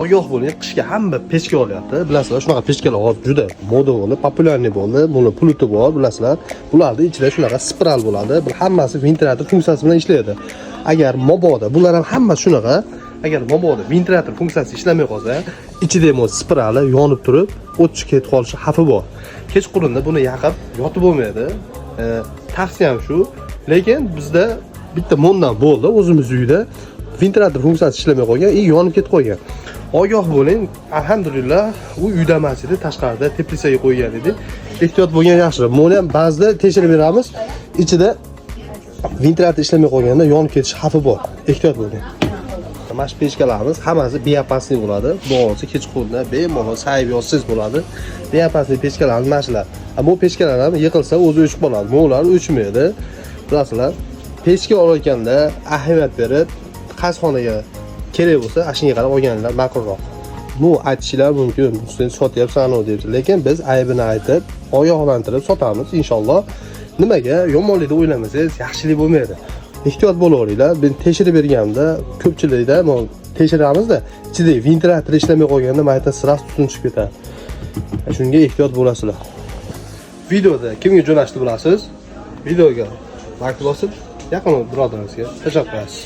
Ogoh bo'ling, qishga hamma pechka olyapti. Bilasizlar, shunaqa pechkalar hozir juda moda bo'ldi, populyarniy bo'ldi. Buni pulti bor, bilasizlar. Bularning ichida shunaqa spiral bo'ladi. Bu hammasi ventilyator funksiyasi bilan ishlaydi. Agar mobodo bular ham hammasi shunaqa, agar mobodo ventilyator funksiyasi ishlamay qolsa, ichida ham spirali yonib turib, o't chiqib ketib qolishi xavfi bor. Kechqurunda buni yoqib yotib bo'lmaydi. Tavsiyam shu. Lekin bizda bitta mondan bo'ldi o'zimiz uyda. Ventilyator funksiyasi ishlamay qolgan, yonib ketib qolgan. Ogoh bo'ling, alhamdulillah, u uyda emas edi, tashqarida teplisaga qo'ygan edi. Ehtiyot bo'lgan yaxshiroq. Buni ham ba'zida tekshirib beramiz. Ichida ventilyator ishlamay qolganda yonib ketish xavfi bor. Ehtiyot bo'ling. Mana shu pechkalarimiz hammasi biopasli bo'ladi. Xudo kechqurunda bemalol sayib yozsangiz bo'ladi. Biopasli pechkalar mana shular. Bu pechkalar ham yiqilsa o'zi o'chib qoladi. Bular o'chmaydi. Bilasizlar, pechka olayotganda ahamiyat berib, qaysi xonaga kerak bo'lsa, ashunga qarab olganlar ma'qulroq. Bu aytishingiz mumkin, sen sotyapsan deb. Lekin biz aybini aytib, ogohlantirib sotamiz inshaalloh. Nimaga yomonlikni o'ylamasangiz, yaxshilik bo'lmaydi. Ehtiyot bo'laveringlar. Men tekshirib berganimda ko'pchilikda tekshiramizda, ichida ventilyator ishlamay qolganda mayta sras tutun chiqib ketadi. Shunga ehtiyot bo'lasizlar. Videoda kimga jo'nashni bilasiz? Videoga like bosib, yaqin birodaringizga tashakkur qilasiz.